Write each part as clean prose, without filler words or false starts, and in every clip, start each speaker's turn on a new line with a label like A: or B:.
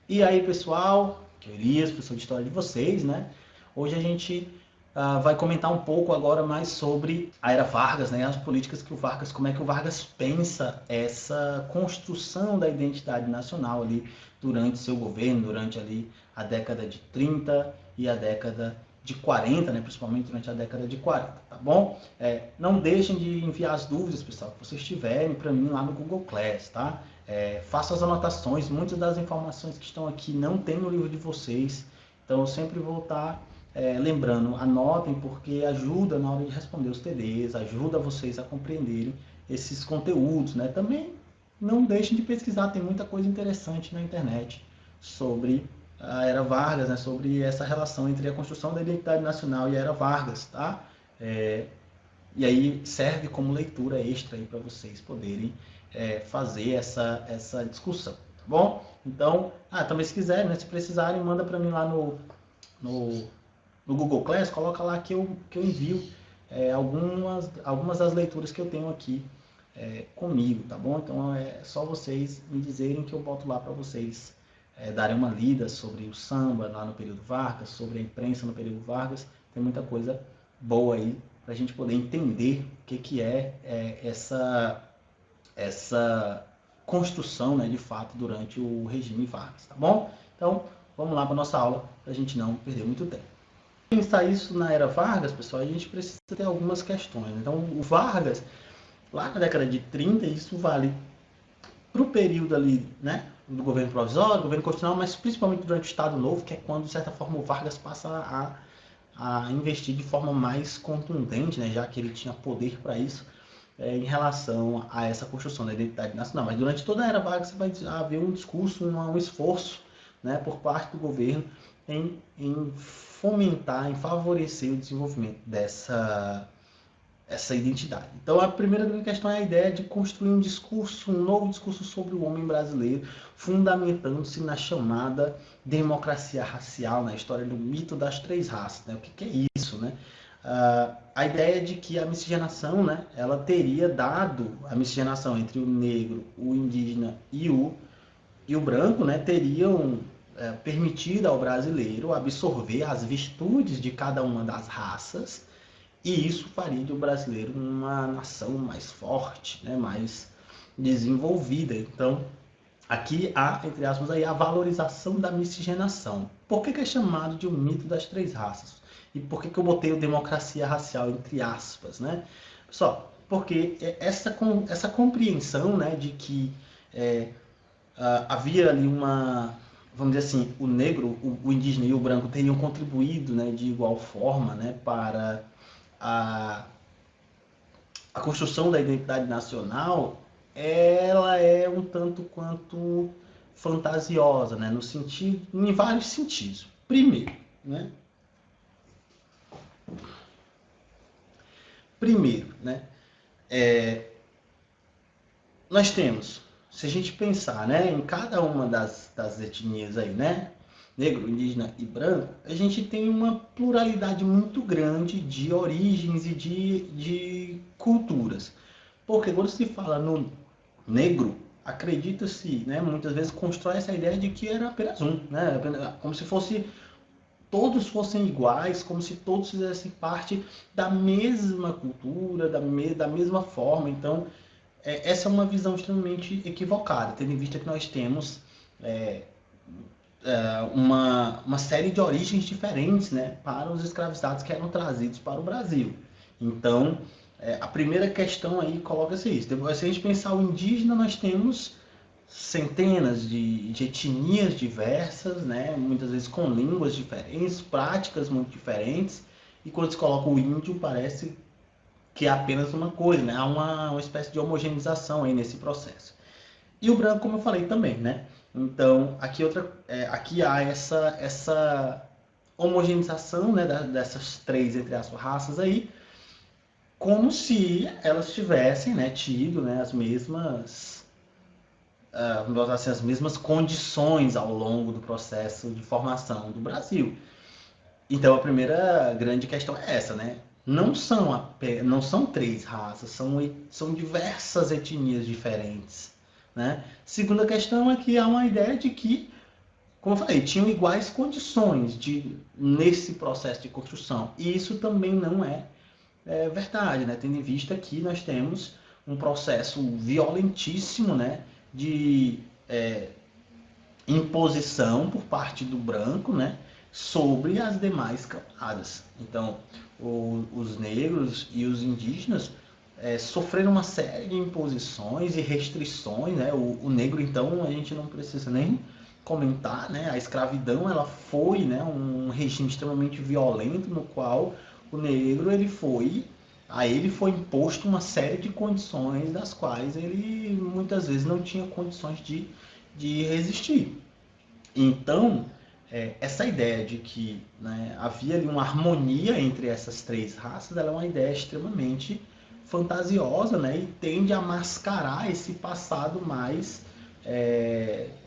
A: E aí, pessoal, que eu Elias, professor de História de vocês, né? Hoje a gente vai comentar um pouco agora mais sobre a Era Vargas, né? As políticas que o Vargas, como é que o Vargas pensa essa construção da identidade nacional ali durante seu governo, durante ali a década de 30 e a década de 40, né? Principalmente durante a década de 40, tá bom? Não deixem de enviar as dúvidas, pessoal, que vocês tiverem para mim lá no Google Class, tá? Façam as anotações, muitas das informações que estão aqui não tem no livro de vocês, então eu sempre vou estar lembrando, anotem, porque ajuda na hora de responder os TDs, ajuda vocês a compreenderem esses conteúdos, né? Também não deixem de pesquisar, tem muita coisa interessante na internet sobre a Era Vargas, né? Sobre essa relação entre a construção da identidade nacional e a Era Vargas, tá? E aí serve como leitura extra aí para vocês poderem fazer essa discussão, tá bom? Então, também se quiserem, né, se precisarem, manda para mim lá no Google Class, coloca lá que eu envio algumas das leituras que eu tenho aqui comigo, tá bom? Então é só vocês me dizerem que eu boto lá para vocês darem uma lida sobre o samba lá no período Vargas, sobre a imprensa no período Vargas, tem muita coisa boa aí para a gente poder entender o que essa construção, né, de fato, durante o regime Vargas, tá bom? Então, vamos lá para a nossa aula, para a gente não perder muito tempo. Para pensar isso na era Vargas, pessoal, a gente precisa ter algumas questões. Então, o Vargas, lá na década de 30, isso vale para o período ali, né, do governo provisório, governo constitucional, mas principalmente durante o Estado Novo, que é quando, de certa forma, o Vargas passa a investir de forma mais contundente, né, já que ele tinha poder para isso, em relação a essa construção da identidade nacional. Mas durante toda a era Vargas você vai haver um discurso, um esforço, né, por parte do governo em fomentar, em favorecer o desenvolvimento essa identidade. Então, a primeira grande questão é a ideia de construir um discurso, um novo discurso sobre o homem brasileiro, fundamentando-se na chamada democracia racial, na história do mito das três raças. Né? O que é isso? Né? A ideia de que a miscigenação, né, ela teria dado, a miscigenação entre o negro, o indígena e o branco, né, teriam permitido ao brasileiro absorver as virtudes de cada uma das raças, e isso faria do brasileiro uma nação mais forte, né, mais desenvolvida. Então, aqui há, entre aspas, aí, a valorização da miscigenação. Por que é chamado de um mito das três raças? E por que eu botei o democracia racial entre aspas? Né? Pessoal, porque essa compreensão, né, de que havia ali vamos dizer assim, o negro, o indígena e o branco teriam contribuído, né, de igual forma, né, para a construção da identidade nacional, ela é um tanto quanto fantasiosa, né? No sentido, em vários sentidos. Primeiro, né? Nós temos, se a gente pensar, né, em cada uma das etnias aí, né, negro, indígena e branco, a gente tem uma pluralidade muito grande de origens e de culturas. Porque quando se fala no negro, acredita-se, né, muitas vezes constrói essa ideia de que era apenas um, né, como se todos fossem iguais, como se todos fizessem parte da mesma cultura, da mesma forma. Então, essa é uma visão extremamente equivocada, tendo em vista que nós temos uma série de origens diferentes, né, para os escravizados que eram trazidos para o Brasil. Então, a primeira questão aí coloca-se isso. Depois, se a gente pensar o indígena, nós temos centenas de etnias diversas, né, muitas vezes com línguas diferentes, práticas muito diferentes, e quando se coloca o índio, parece que é apenas uma coisa, né? Há uma espécie de homogeneização aí nesse processo. E o branco, como eu falei também, né? Então, aqui há essa homogeneização, né, dessas três, entre as raças aí, como se elas tivessem, né, tido, né, as mesmas, vamos botar assim, as mesmas condições ao longo do processo de formação do Brasil. Então, a primeira grande questão é essa, né? Não são três raças, são diversas etnias diferentes, né? Segunda questão é que há uma ideia de que como eu falei, tinham iguais condições nesse processo de construção. E isso também não é verdade, né? Tendo em vista que nós temos um processo violentíssimo, né, de imposição por parte do branco, né, sobre as demais camadas. Então, os negros e os indígenas sofreram uma série de imposições e restrições, né? O negro, então, a gente não precisa nem comentar, né? A escravidão, ela foi, né, um regime extremamente violento no qual o negro a ele foi imposto uma série de condições das quais ele muitas vezes não tinha condições de resistir. Então, essa ideia de que, né, havia ali uma harmonia entre essas três raças, ela é uma ideia extremamente fantasiosa, né, e tende a mascarar esse passado mais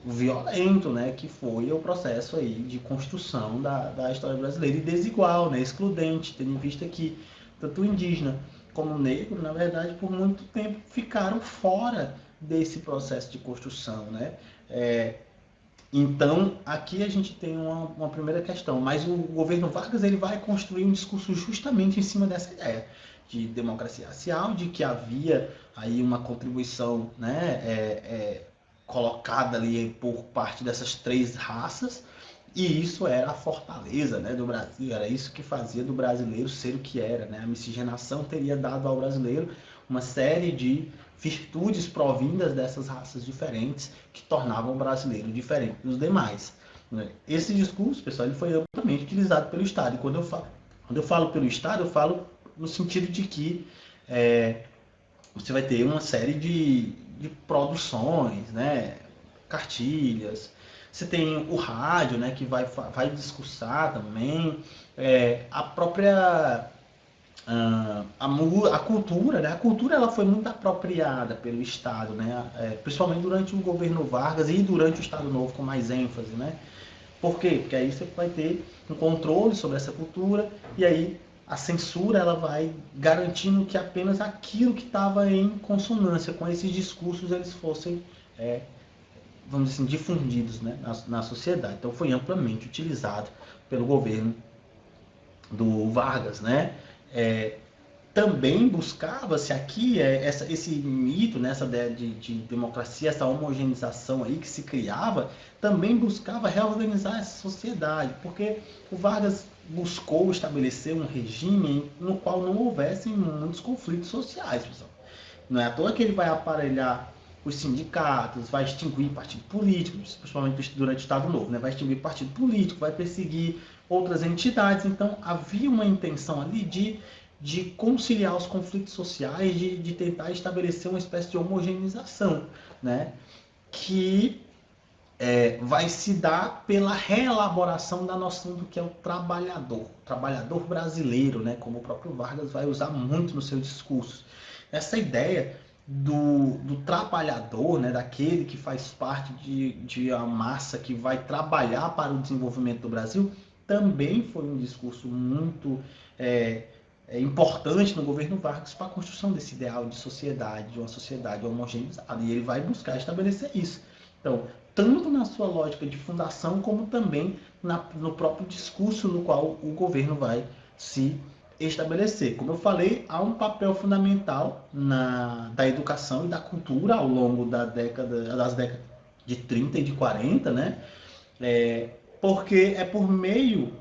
A: violento, né, que foi o processo aí de construção da história brasileira, e desigual, né, excludente, tendo em vista que tanto o indígena como o negro, na verdade, por muito tempo ficaram fora desse processo de construção, né? Então, aqui a gente tem uma primeira questão, mas o governo Vargas ele vai construir um discurso justamente em cima dessa ideia de democracia racial, de que havia aí uma contribuição, né, colocada ali por parte dessas três raças, e isso era a fortaleza, né, do Brasil, era isso que fazia do brasileiro ser o que era, né? A miscigenação teria dado ao brasileiro uma série de virtudes provindas dessas raças diferentes que tornavam o brasileiro diferente dos demais, né? Esse discurso, pessoal, ele foi amplamente utilizado pelo Estado. E quando eu falo pelo Estado, eu falo no sentido de que você vai ter uma série de produções, né? Cartilhas. Você tem o rádio, né? Que vai discursar também. A própria a cultura, né? A cultura ela foi muito apropriada pelo Estado, né? Principalmente durante o governo Vargas e durante o Estado Novo com mais ênfase, né? Por quê? Porque aí você vai ter um controle sobre essa cultura e aí a censura ela vai garantindo que apenas aquilo que estava em consonância com esses discursos eles fossem, vamos dizer assim, difundidos, né, na sociedade. Então foi amplamente utilizado pelo governo do Vargas, né? Também buscava-se aqui esse mito, né, essa ideia de democracia, essa homogeneização aí que se criava, também buscava reorganizar essa sociedade, porque o Vargas buscou estabelecer um regime no qual não houvessem muitos conflitos sociais, pessoal. Não é à toa que ele vai aparelhar os sindicatos, vai extinguir partido político, principalmente durante o Estado Novo, né? Vai extinguir partido político, vai perseguir outras entidades. Então, havia uma intenção ali de conciliar os conflitos sociais, de tentar estabelecer uma espécie de homogeneização, né? Que vai se dar pela reelaboração da noção do que é o trabalhador brasileiro, né? Como o próprio Vargas vai usar muito no seu discurso. Essa ideia do trabalhador, né? Daquele que faz parte de uma massa que vai trabalhar para o desenvolvimento do Brasil, também foi um discurso muito importante no governo Vargas para a construção desse ideal de sociedade, de uma sociedade homogeneizada. E ele vai buscar estabelecer isso. Então, tanto na sua lógica de fundação, como também no próprio discurso no qual o governo vai se estabelecer. Como eu falei, há um papel fundamental da educação e da cultura ao longo das décadas de 30 e de 40, né? Porque é por meio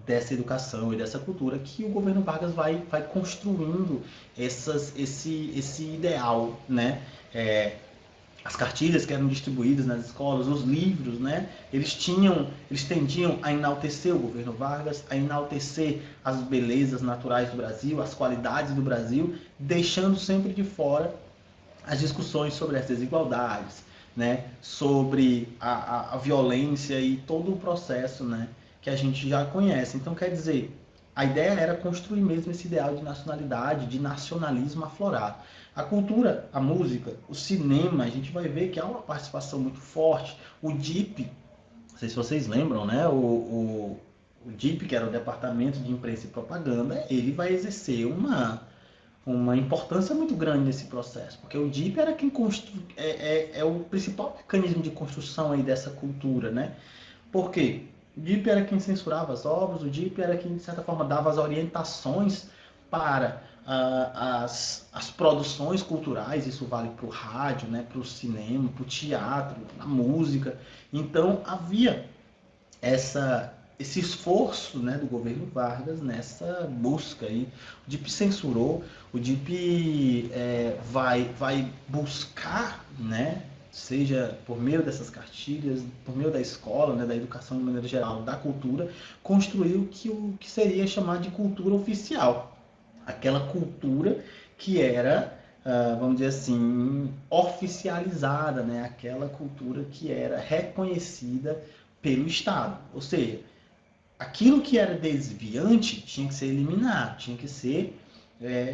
A: dessa educação e dessa cultura que o governo Vargas vai construindo esse ideal, né? As cartilhas que eram distribuídas nas escolas, os livros, né? Eles tendiam a enaltecer o governo Vargas, a enaltecer as belezas naturais do Brasil, as qualidades do Brasil, deixando sempre de fora as discussões sobre as desigualdades, né? Sobre a violência e todo o processo, né? Que a gente já conhece. Então, quer dizer, a ideia era construir mesmo esse ideal de nacionalidade, de nacionalismo aflorado. A cultura, a música, o cinema, a gente vai ver que há uma participação muito forte. O DIP, não sei se vocês lembram, né? O DIP, que era o Departamento de Imprensa e Propaganda, ele vai exercer uma importância muito grande nesse processo, porque o DIP era quem é o principal mecanismo de construção aí dessa cultura, né? Por quê? O DIP era quem censurava as obras, o DIP era quem, de certa forma, dava as orientações para as produções culturais, isso vale para o rádio, né, para o cinema, para o teatro, a música. Então, havia esse esforço, né, do governo Vargas nessa busca aí. O DIP censurou, o DIP vai buscar, né, seja por meio dessas cartilhas, por meio da escola, né, da educação de maneira geral, da cultura, construir o que seria chamado de cultura oficial. Aquela cultura que era, vamos dizer assim, oficializada, né, aquela cultura que era reconhecida pelo Estado. Ou seja, aquilo que era desviante tinha que ser eliminado, tinha que ser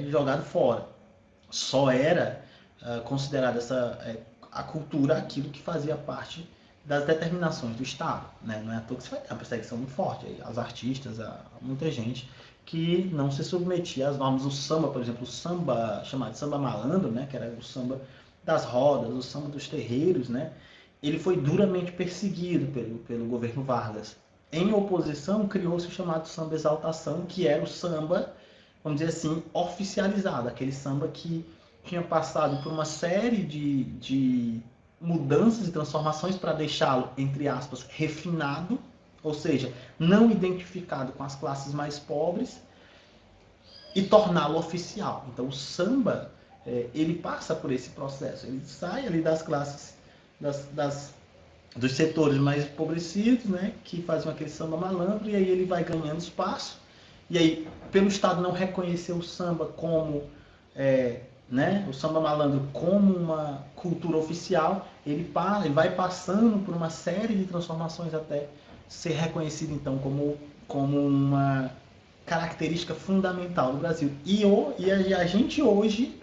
A: jogado fora. Só era considerada a cultura aquilo que fazia parte das determinações do Estado. Né? Não é à toa que você vai ter uma perseguição muito forte aos artistas, a muita gente que não se submetia às normas. O samba, por exemplo, o samba chamado de samba malandro, né? Que era o samba das rodas, o samba dos terreiros, né? Ele foi duramente perseguido pelo governo Vargas. Em oposição, criou-se o chamado samba exaltação, que era o samba, vamos dizer assim, oficializado, aquele samba que tinha passado por uma série de mudanças e transformações para deixá-lo, entre aspas, refinado, ou seja, não identificado com as classes mais pobres, e torná-lo oficial. Então o samba, ele passa por esse processo, ele sai ali das classes, dos setores mais empobrecidos, né, que faziam aquele samba malandro, e aí ele vai ganhando espaço, e aí, pelo Estado não reconhecer o samba como, né, o samba malandro como uma cultura oficial, ele vai passando por uma série de transformações até ser reconhecido, então, como uma característica fundamental do Brasil. E a gente hoje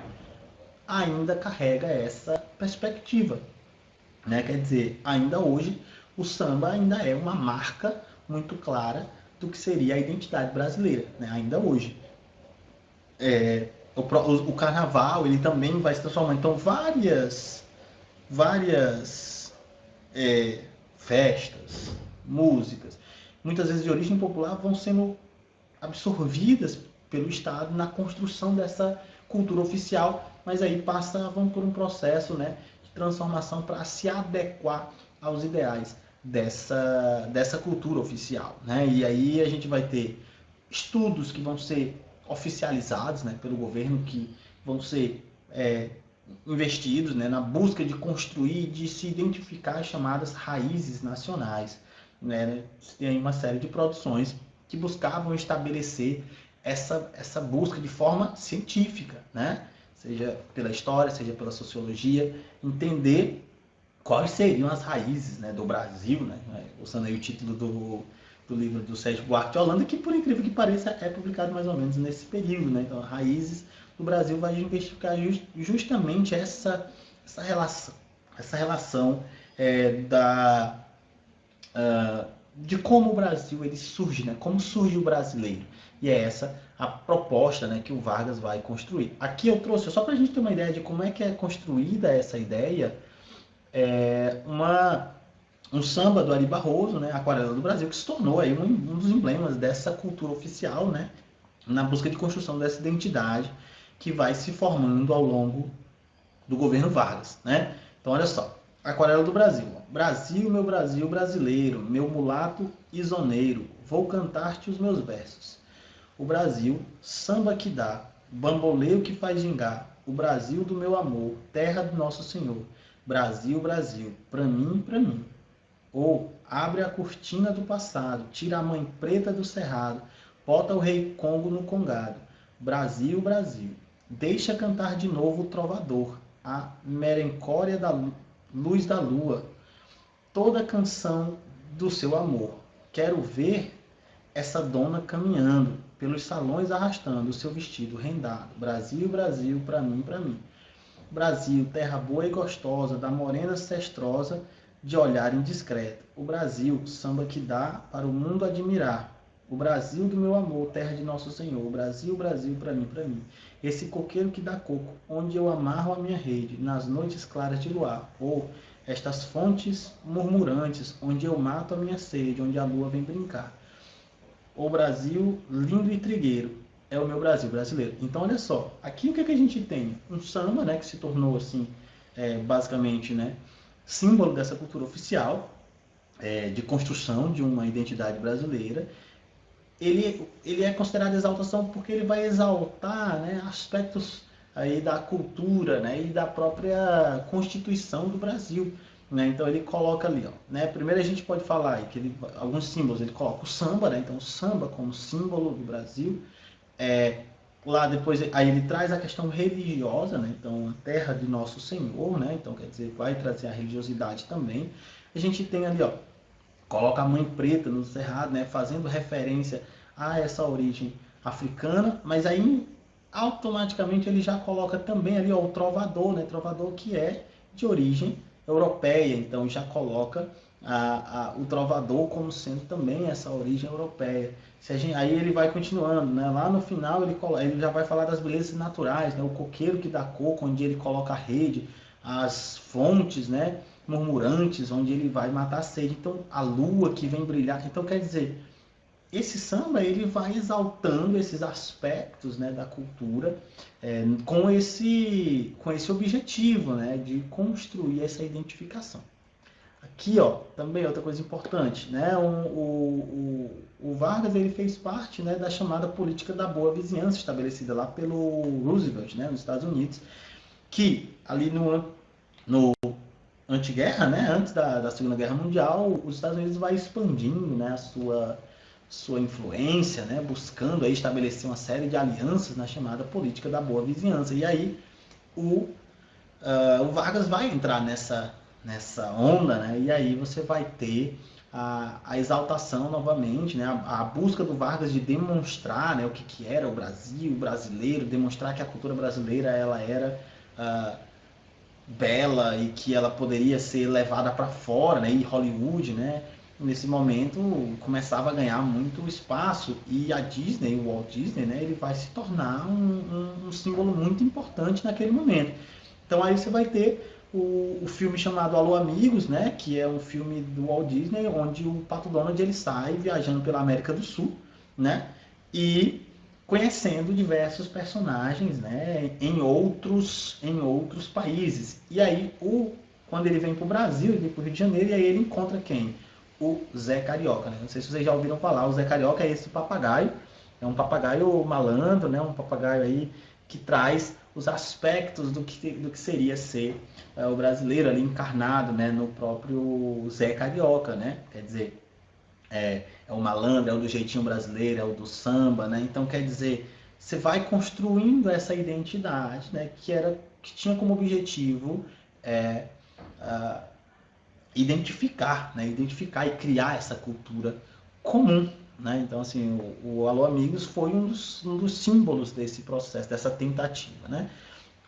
A: ainda carrega essa perspectiva. Né? Quer dizer, ainda hoje, o samba ainda é uma marca muito clara do que seria a identidade brasileira, né? Ainda hoje. O carnaval, ele também vai se transformar. Então, várias festas, músicas, muitas vezes de origem popular, vão sendo absorvidas pelo Estado na construção dessa cultura oficial, mas aí vão por um processo, né, de transformação para se adequar aos ideais dessa cultura oficial. Né? E aí a gente vai ter estudos que vão ser oficializados, né, pelo governo, que vão ser investidos, né, na busca de construir, de se identificar as chamadas raízes nacionais. Né? Tem uma série de produções que buscavam estabelecer essa busca de forma científica, né? Seja pela história, seja pela sociologia, entender quais seriam as raízes, né, do Brasil, né? Usando aí o título do livro do Sérgio Buarque de Holanda, que por incrível que pareça é publicado mais ou menos nesse período, né? Então, Raízes do Brasil vai investigar justamente essa relação de como o Brasil ele surge, né? Como surge o brasileiro. E é essa a proposta, né, que o Vargas vai construir. Aqui eu trouxe, só para a gente ter uma ideia de como é que é construída essa ideia, um samba do Ari Barroso, né, Aquarela do Brasil, que se tornou aí um dos emblemas dessa cultura oficial, né, na busca de construção dessa identidade que vai se formando ao longo do governo Vargas. Né? Então, olha só. Aquarela do Brasil. Brasil, meu Brasil brasileiro, meu mulato isoneiro, vou cantar-te os meus versos. O Brasil, samba que dá, bamboleio que faz gingar, o Brasil do meu amor, terra do nosso Senhor. Brasil, Brasil, pra mim, pra mim. Ou abre a cortina do passado, tira a mãe preta do cerrado, bota o rei Congo no congado. Brasil, Brasil, deixa cantar de novo o trovador, a merencória da luz da lua, toda a canção do seu amor. Quero ver essa dona caminhando pelos salões arrastando o seu vestido rendado. Brasil, Brasil, pra mim, pra mim. Brasil, terra boa e gostosa, da morena cestrosa, de olhar indiscreto. O Brasil, samba que dá para o mundo admirar. O Brasil do meu amor, terra de nosso Senhor. O Brasil, Brasil, pra mim, pra mim. Esse coqueiro que dá coco, onde eu amarro a minha rede, nas noites claras de luar. Ou estas fontes murmurantes, onde eu mato a minha sede, onde a lua vem brincar. O Brasil lindo e trigueiro, é o meu Brasil brasileiro. Então, olha só, aqui o que, é que a gente tem? Um samba, né, que se tornou, assim, basicamente, né, símbolo dessa cultura oficial, de construção de uma identidade brasileira. Ele é considerado exaltação porque ele vai exaltar, né, aspectos aí da cultura, né, e da própria Constituição do Brasil. Né? Então ele coloca ali, ó, né? Primeiro a gente pode falar aí que alguns símbolos, ele coloca o samba, né? Então o samba como símbolo do Brasil. Lá depois aí ele traz a questão religiosa, né? Então a terra de nosso Senhor, né? Então quer dizer, vai trazer a religiosidade também. A gente tem ali, ó, coloca a mãe preta no cerrado, né? Fazendo referência a essa origem africana, mas aí automaticamente ele já coloca também ali, ó, o trovador, né? Trovador que é de origem europeia, então já coloca o trovador como sendo também essa origem europeia. Aí ele vai continuando, né? Lá no final ele já vai falar das belezas naturais, né? O coqueiro que dá coco, onde ele coloca a rede, as fontes, né, murmurantes, onde ele vai matar a sede. Então a lua que vem brilhar. Então quer dizer, esse samba ele vai exaltando esses aspectos, né, da cultura, com esse objetivo, né, de construir essa identificação. Aqui, ó, também outra coisa importante, né? O Vargas ele fez parte, né, da chamada política da boa vizinhança estabelecida lá pelo Roosevelt, né, nos Estados Unidos, que ali no anteguerra, né, antes da Segunda Guerra Mundial, os Estados Unidos vai expandindo, né, a sua influência, né, buscando aí estabelecer uma série de alianças na chamada política da boa vizinhança. E aí o Vargas vai entrar nessa onda, né? E aí você vai ter a exaltação novamente, né? A busca do Vargas de demonstrar, né, o que era o Brasil, o brasileiro, demonstrar que a cultura brasileira ela era bela e que ela poderia ser levada para fora, né? E Hollywood, né? Nesse momento começava a ganhar muito espaço e a Disney, o Walt Disney, né? Ele vai se tornar um símbolo muito importante naquele momento. Então aí você vai ter o filme chamado Alô Amigos, né, que é um filme do Walt Disney, onde o Pato Donald ele sai viajando pela América do Sul, né, e conhecendo diversos personagens, né, em outros países. E aí quando ele vem para o Brasil, ele vem para o Rio de Janeiro, e aí ele encontra quem? O Zé Carioca, né? Não sei se vocês já ouviram falar, o Zé Carioca é esse papagaio, é um papagaio malandro, né, um papagaio aí que traz os aspectos do que seria ser o brasileiro ali encarnado, né, no próprio Zé Carioca, né? Quer dizer, é o malandro, é o do jeitinho brasileiro, é o do samba, né? Então, quer dizer, você vai construindo essa identidade, né, que tinha como objetivo identificar, né, identificar e criar essa cultura comum. Né? Então, assim, o Alô Amigos foi um dos símbolos desse processo, dessa tentativa. Né?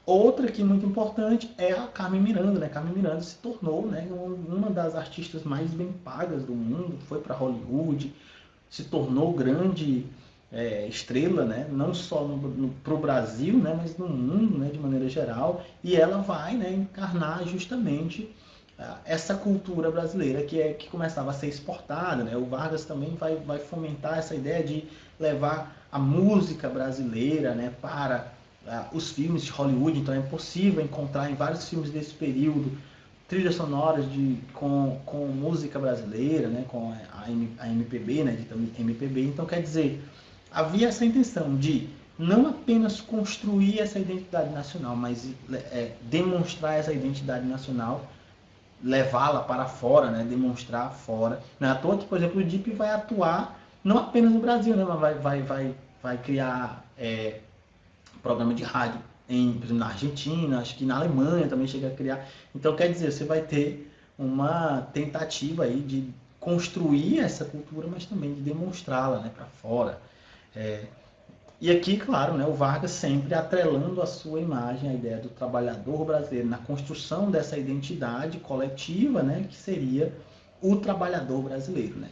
A: Outra que é muito importante é a Carmen Miranda. Né? Carmen Miranda se tornou, né, uma das artistas mais bem pagas do mundo, foi para Hollywood, se tornou grande estrela, né? Não só para o Brasil, né, mas no mundo, né, de maneira geral, e ela vai, né, encarnar justamente essa cultura brasileira que começava a ser exportada. Né? O Vargas também vai fomentar essa ideia de levar a música brasileira, né, para os filmes de Hollywood. Então é possível encontrar em vários filmes desse período trilhas sonoras com música brasileira, né, com a MPB, né, de MPB. Então quer dizer, havia essa intenção de não apenas construir essa identidade nacional, mas demonstrar essa identidade nacional, levá-la para fora, né, demonstrar fora. Não é à toa que, por exemplo, o DIP vai atuar não apenas no Brasil, né, mas vai criar programa de rádio por exemplo, na Argentina, acho que na Alemanha também chega a criar. Então, quer dizer, você vai ter uma tentativa aí de construir essa cultura, mas também de demonstrá-la, né, para fora. E aqui, claro, né, o Vargas sempre atrelando a sua imagem, a ideia do trabalhador brasileiro, na construção dessa identidade coletiva, né, que seria o trabalhador brasileiro, né,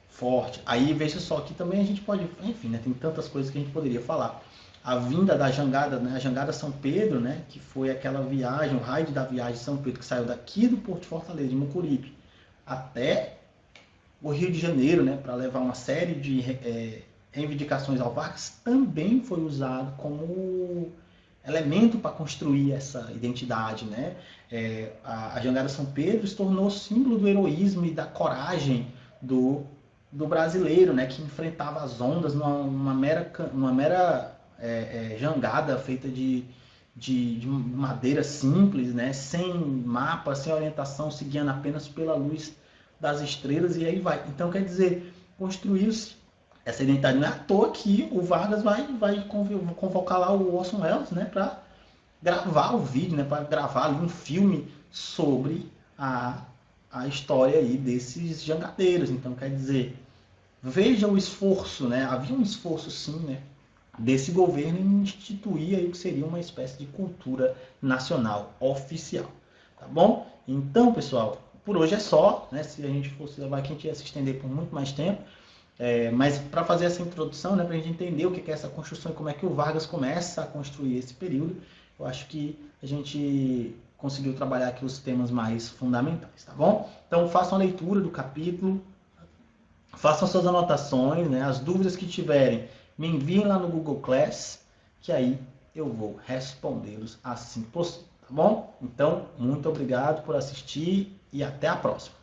A: forte. Aí, veja só, que também a gente pode, enfim, né, tem tantas coisas que a gente poderia falar. a vinda da jangada, né, a jangada São Pedro, né, que foi aquela viagem, o raio da viagem de São Pedro, que saiu daqui do Porto de Fortaleza, de Mucuripe, até o Rio de Janeiro, né, para levar uma série de reivindicações ao Vargas, também foi usado como elemento para construir essa identidade, né? A jangada São Pedro se tornou símbolo do heroísmo e da coragem do brasileiro, né? Que enfrentava as ondas numa mera jangada feita de madeira simples, né? Sem mapa, sem orientação, se guiando apenas pela luz das estrelas, e aí vai. Então, quer dizer, construiu-se essa identidade. Não é à toa que o Vargas vai convocar lá o Orson Welles, né, para gravar o vídeo, né, para gravar ali um filme sobre a história aí desses jangadeiros. Então, quer dizer, veja o esforço, né, havia um esforço sim, né, desse governo em instituir aí o que seria uma espécie de cultura nacional oficial, tá bom? Então, pessoal, por hoje é só, né, se a gente fosse levar aqui, a gente ia se estender por muito mais tempo. Mas para fazer essa introdução, né, para a gente entender o que é essa construção e como é que o Vargas começa a construir esse período, eu acho que a gente conseguiu trabalhar aqui os temas mais fundamentais, tá bom? Então façam a leitura do capítulo, façam suas anotações, né, as dúvidas que tiverem, me enviem lá no Google Class, que aí eu vou respondê-los assim que possível, tá bom? Então, muito obrigado por assistir e até a próxima.